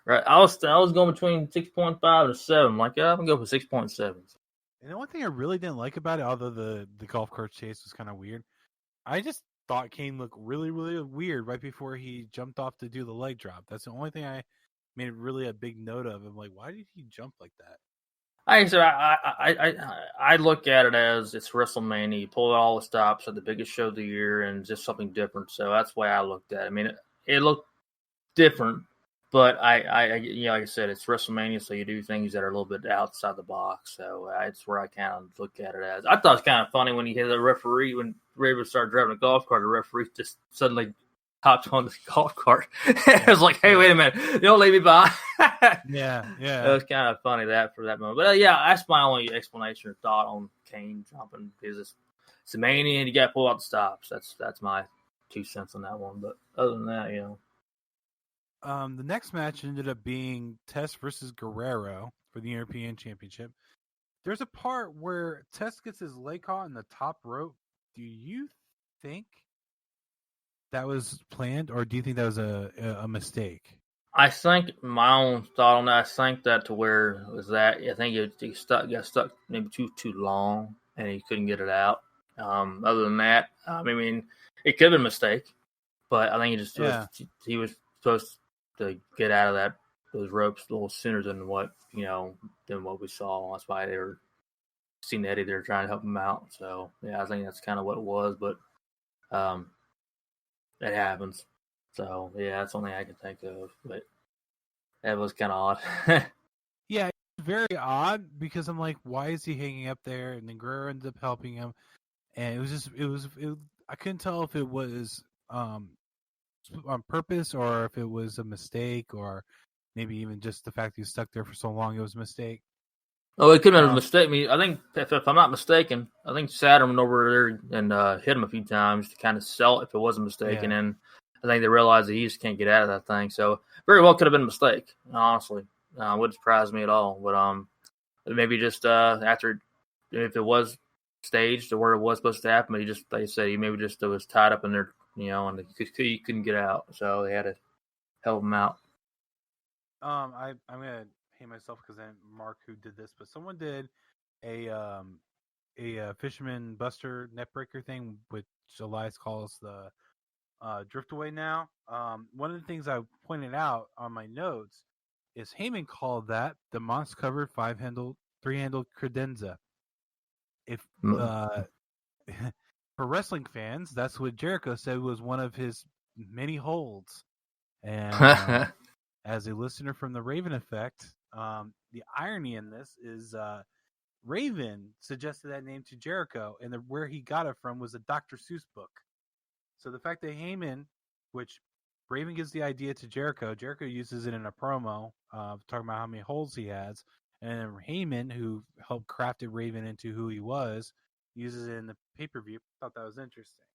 Right. I was going between 6.5 and 7. I'm like, yeah, I'm gonna go for 6.7. And the one thing I really didn't like about it, although the golf cart chase was kind of weird, I just thought Kane looked really, really weird right before he jumped off to do the leg drop. That's the only thing I made really a big note of. I'm like, why did he jump like that? I said, I look at it as it's WrestleMania. You pull all the stops at the biggest show of the year, and just something different. So that's why I looked at it. I mean, it looked different, but like I said, it's WrestleMania, so you do things that are a little bit outside the box. So that's where I kind of look at it as. I thought it was kind of funny when you hear the referee, when Raven started driving a golf cart, the referee just suddenly hopped on the golf cart. It was like, hey, wait a minute, you don't leave me behind. Yeah. It was kind of funny for that moment. But yeah, that's my only explanation or thought on Kane jumping, because it's a mania and you got to pull out the stops. That's my 2 cents on that one. But other than that, The next match ended up being Test versus Guerrero for the European Championship. There's a part where Test gets his leg caught in the top rope. Do you think that was planned, or do you think that was a mistake? I think my own thought on that, I think that to where it was that, I think he got stuck maybe too long and he couldn't get it out. Other than that, I mean, it could have been a mistake, but I think he was supposed to get out of those ropes a little sooner than what we saw. That's why they were seeing Eddie there trying to help him out. So yeah, I think that's kind of what it was, but it happens. So yeah, that's the only thing I can think of. But that was kind of odd. Yeah, it's very odd because I'm like, why is he hanging up there? And then Guerrero ended up helping him, and it was I couldn't tell if it was on purpose or if it was a mistake, or maybe even just the fact he was stuck there for so long it was a mistake. Oh, it could have been a mistake. I mean, I think if I'm not mistaken, I think Saturn went over there and hit him a few times to kind of sell it if it was a mistake, and then I think they realized that he just can't get out of that thing. So very well could have been a mistake. Honestly, wouldn't surprise me at all. But maybe just after, if it was staged or where it was supposed to happen, but like I said, he maybe just was tied up in there, and he couldn't get out, so they had to help him out. I'm gonna hate myself because I didn't mark who did this, but someone did a fisherman buster net breaker thing, which Elias calls the drift away now. One of the things I pointed out on my notes is Heyman called that the moss covered three-handled credenza. If for wrestling fans, that's what Jericho said was one of his many holds. And as a listener from the Raven Effect, the irony in this is Raven suggested that name to Jericho, and where he got it from was a Dr. Seuss book. So the fact that Heyman, which Raven gives the idea to Jericho uses it in a promo, talking about how many holes he has, and then Heyman, who helped crafted Raven into who he was, uses it in the pay-per-view. Thought that was interesting.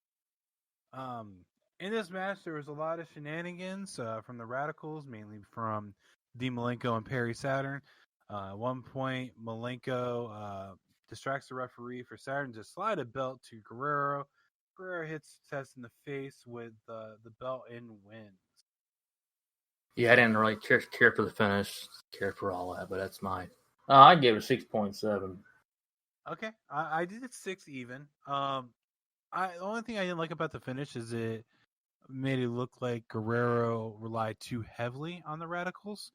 In this match, there was a lot of shenanigans from the Radicals, mainly from Dean Malenko and Perry Saturn. At one point, Malenko distracts the referee for Saturn to slide a belt to Guerrero. Guerrero hits Test in the face with the belt and wins. Yeah, I didn't really care for the finish, care for all that, but that's mine. I gave it a 6.7. Okay, I did it 6 even. The only thing I didn't like about the finish is it made it look like Guerrero relied too heavily on the Radicals.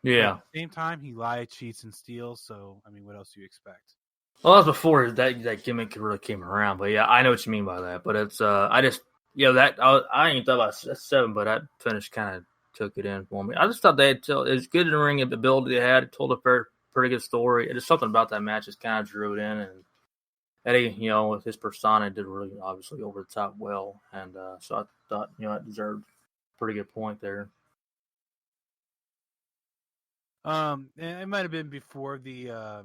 Yeah. But at the same time, he lied, cheats, and steals. So, I mean, what else do you expect? Well, that was before that gimmick really came around. But yeah, I know what you mean by that. But it's I just I ain't thought about 7, but that finish kind of took it in for me. I just thought it was good in the ring ability they had. It told a pretty good story. Just something about that match just kind of drew it in, and Eddie, with his persona, did really obviously over the top well, and so I thought it deserved a pretty good point there. It might have been before the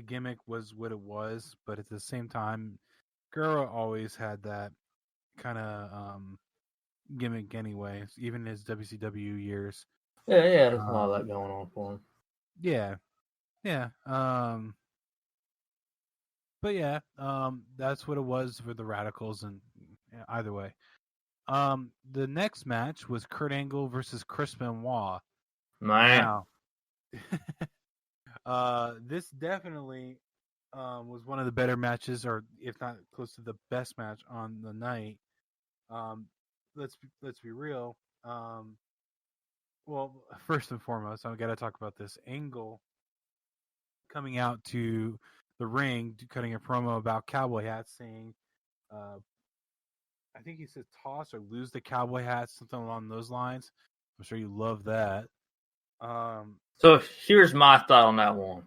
gimmick was what it was, but at the same time, Guerrero always had that kind of gimmick anyway, even his WCW years. Yeah, there's a lot of that going on for him. Yeah. But yeah, that's what it was for the Radicals, and either way. The next match was Kurt Angle versus Chris Benoit. Man. Now, this definitely was one of the better matches, or if not close to the best match on the night. Let's be real. Well, first and foremost, I got to talk about this. Angle coming out to the ring, cutting a promo about cowboy hats, saying, I think he said toss or lose the cowboy hats, something along those lines. I'm sure you love that. So here's my thought on that one.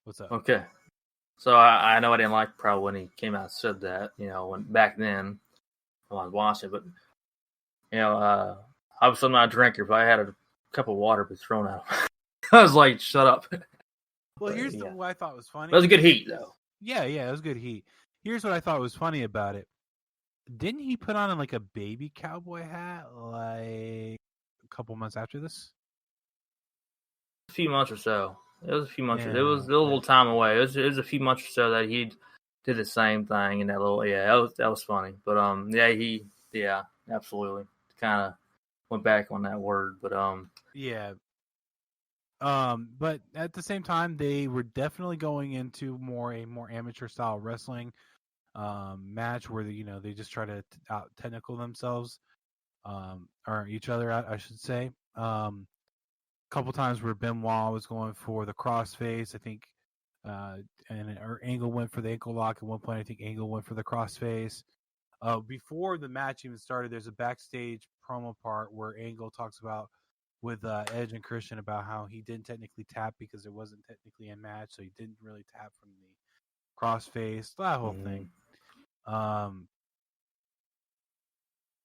What's up? Okay. So I know I didn't like probably when he came out and said that, when back then when I was watching, but obviously I'm not a drinker, but I had a cup of water be thrown out. I was like, shut up. Well, here's what I thought was funny. It was a good heat, though. Yeah, it was good heat. Here's what I thought was funny about it. Didn't he put on like a baby cowboy hat like a couple months after this? A few months or so. It was a few months. It was a little time away. It was a few months or so that he did the same thing in that little. Yeah, that was funny. But absolutely kind of went back on that word. But yeah. But at the same time, they were definitely going into a more amateur style wrestling match where they just try to out technical themselves, or each other out, I should say. Couple times where Benoit was going for the crossface, I think, or Angle went for the ankle lock at one point. I think Angle went for the crossface. Before the match even started, there's a backstage promo part where Angle talks about with Edge and Christian about how he didn't technically tap because it wasn't technically a match, so he didn't really tap from the crossface, that whole thing.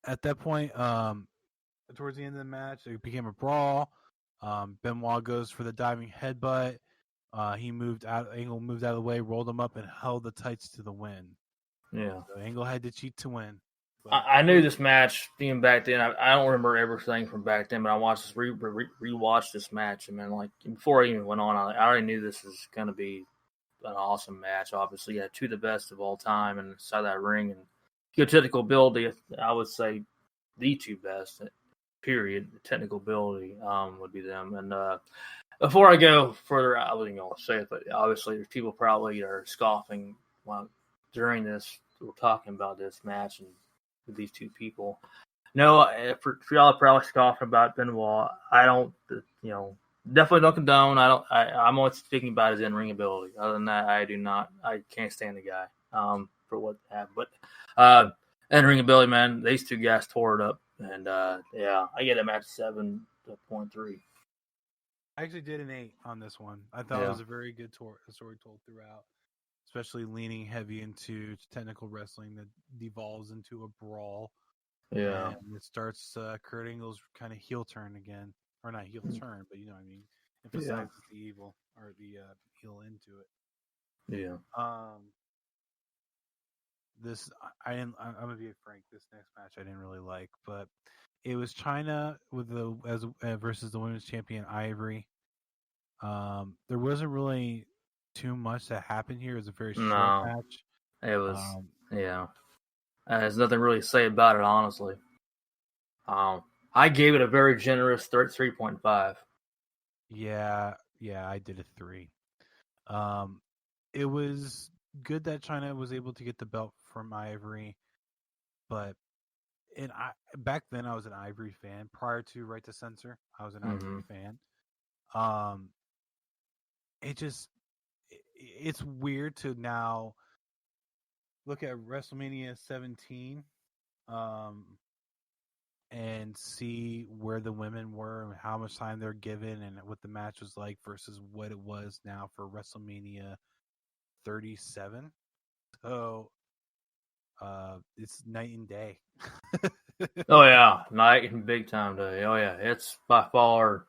At that point, towards the end of the match, it became a brawl. Benoit goes for the diving headbutt. Angle moved out of the way, rolled him up, and held the tights to the win. Yeah. So Angle had to cheat to win. I knew this match being back then. I don't remember everything from back then, but I watched this rewatched this match, and man, like before it even went on, I already knew this was going to be an awesome match. Obviously, yeah, two of the best of all time inside that ring, and good technical ability. I would say the two best. Period. The technical ability would be them. And before I go further, I wasn't going to say it, but obviously, there's people probably are scoffing during this. We're talking about this match and with these two people. No, for y'all probably scoffing about Benoit. I don't, definitely don't condone. I'm only speaking about his in-ring ability. Other than that, I do not. I can't stand the guy for what happened. But in-ring ability, man, these two guys tore it up. And I get him at 7.3. I actually did an 8 on this one. I thought it was a very good story told throughout, especially leaning heavy into technical wrestling that devolves into a brawl. Yeah. And it starts Kurt Angle's kind of heel turn again. Or not heel turn, but you know what I mean. Emphasizes the evil or the heel into it. Yeah. I'm gonna be frank. This next match I didn't really like, but it was China with versus the women's champion Ivory. There wasn't really too much that happened here. It was a very short match. It was there's nothing really to say about it, honestly. I gave it a very generous 3.5. Yeah, I did a 3. It was good that China was able to get the belt from Ivory, but back then I was an Ivory fan. Prior to Right to Censor, I was an Ivory fan. It's weird to now look at WrestleMania 17 and see where the women were and how much time they're given and what the match was like versus what it was now for WrestleMania 37. So it's night and day. Oh yeah, night and big time day. Oh yeah, it's by far.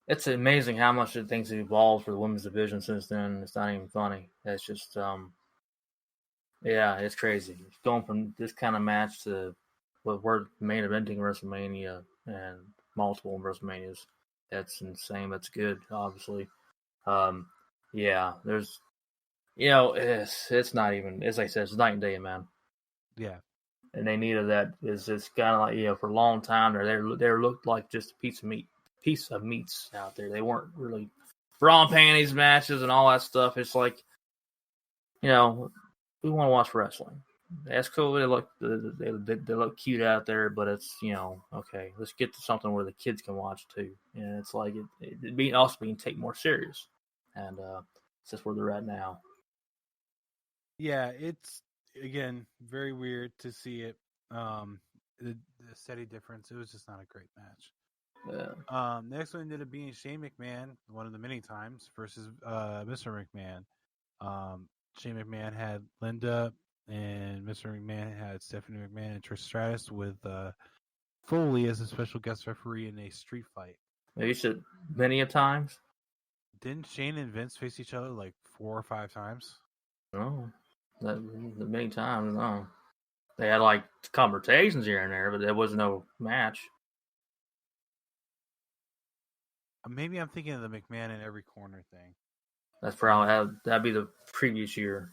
It's amazing how much things have evolved for the women's division since then. It's not even funny. It's just, it's crazy. Going from this kind of match to what we're main eventing WrestleMania and multiple WrestleManias. That's insane. That's good, obviously. There's, it's not even, as I said, it's night and day, man. Yeah. and they needed that. It's just kind of like for a long time they looked like just a piece of meats out there. They weren't really bra and panties matches and all that stuff. It's like we want to watch wrestling. That's cool. They look cute out there, but it's okay. Let's get to something where the kids can watch too. And it's like it being also being taken more serious, and it's just where they're at now. Yeah, it's again very weird to see it. The steady difference. It was just not a great match. Yeah. Next one ended up being Shane McMahon, one of the many times, versus Mr. McMahon. Shane McMahon had Linda, and Mr. McMahon had Stephanie McMahon and Trish Stratus with Foley as a special guest referee in a street fight. You said many a times. Didn't Shane and Vince face each other like 4 or 5 times? No, that many times. No, they had like conversations here and there, but there was no match. Maybe I'm thinking of the McMahon in every corner thing. That's probably that'd be the previous year.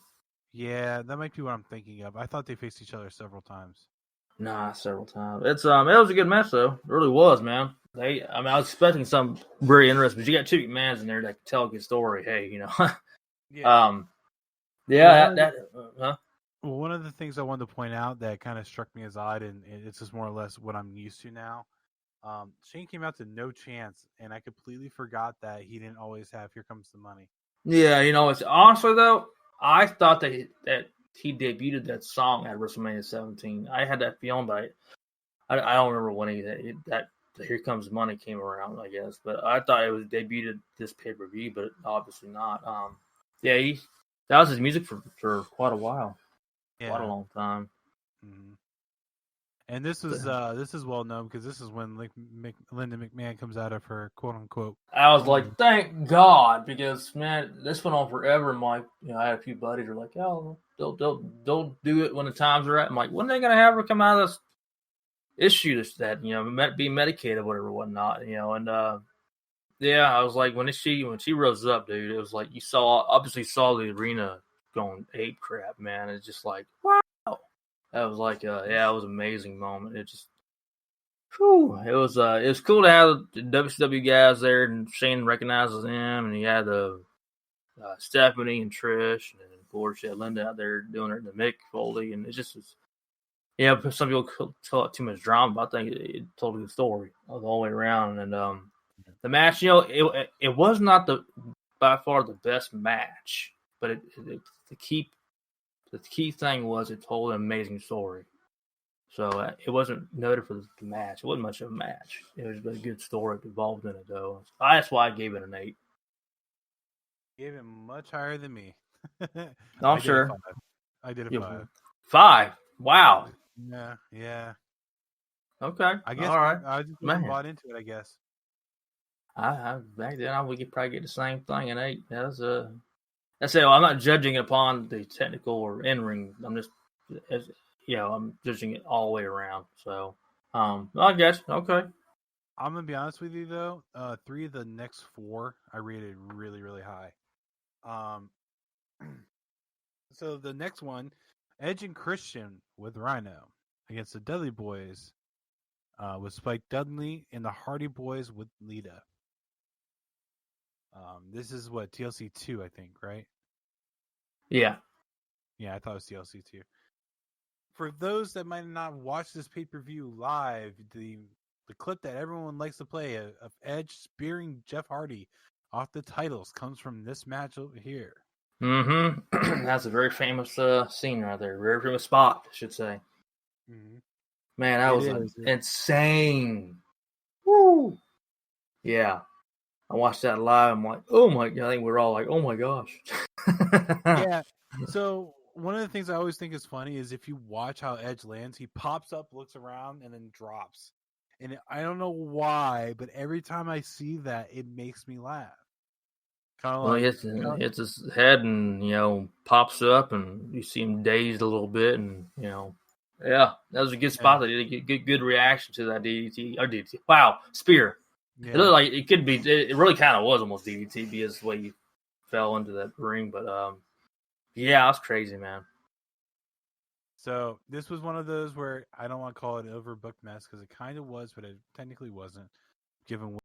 Yeah, that might be what I'm thinking of. I thought they faced each other several times. Nah, several times. It was a good match though. It really was, man. I was expecting something very interesting, but you got two McMahons in there that can tell a good story. Hey, Yeah. Huh? Well, one of the things I wanted to point out that kind of struck me as odd, and it's just more or less what I'm used to now. Shane came out to No Chance, and I completely forgot that he didn't always have Here Comes the Money. Yeah, it's honestly though, I thought that he debuted that song at WrestleMania 17. I had that feeling, but I don't remember when that Here Comes the Money came around, I guess. But I thought it was debuted this pay-per-view, but obviously not. That was his music for quite a while. Yeah. Quite a long time. Mm-hmm. And this is well known because this is when Linda McMahon comes out of her quote unquote. I was like, thank God, because man, this went on forever. I'm like, I had a few buddies who were like, oh, they'll do it when the times are right. I'm like, when are they gonna have her come out of this issue that be medicated, whatever, whatnot, and I was like, when she rose up, dude, it was like you obviously saw the arena going ape crap, man. It's just like, wow. That was like, it was an amazing moment. It just, it was cool to have the WCW guys there, and Shane recognizes them, and he had Stephanie and Trish, and of course you had Linda out there doing it, the Mick Foley, and it just was, some people tell it too much drama, but I think it told a good story all the way around, and the match, it was not by far the best match, but the key thing was it told an amazing story. So it wasn't noted for the match. It wasn't much of a match. It was a good story involved in it, though. That's why I gave it an 8. Gave it much higher than me. I'm sure. I did a 5. 5? Wow. Yeah. Okay. I guess. All right. I just bought into it, I guess. I back then we could probably get the same thing an 8. That's it. I'm not judging it upon the technical or in-ring. I'm just, I'm judging it all the way around. So, I guess, okay. I'm going to be honest with you, though. 3 of the next 4 I rated really, really high. So the next one, Edge and Christian with Rhino against the Dudley Boys with Spike Dudley and the Hardy Boys with Lita. This is what, TLC 2, I think, right? Yeah. Yeah, I thought it was TLC 2. For those that might not watch this pay-per-view live, the clip that everyone likes to play of Edge spearing Jeff Hardy off the titles comes from this match over here. Mm-hmm. That's a very famous scene right there. Very famous spot, I should say. Mm-hmm. Man, that was insane. Woo! Yeah. I watched that live. I'm like, oh my God. I think we're all like, oh my gosh. Yeah. So one of the things I always think is funny is if you watch how Edge lands, he pops up, looks around, and then drops. And I don't know why, but every time I see that, it makes me laugh. He hits his head and, pops up, and you see him dazed a little bit, and, yeah, that was a good spot. They did a good reaction to that DDT. Wow, spear. Yeah. It looked like it could be. It really kind of was almost DDT because the way he fell into that ring. But yeah, that's crazy, man. So this was one of those where I don't want to call it an overbooked mess because it kind of was, but it technically wasn't, given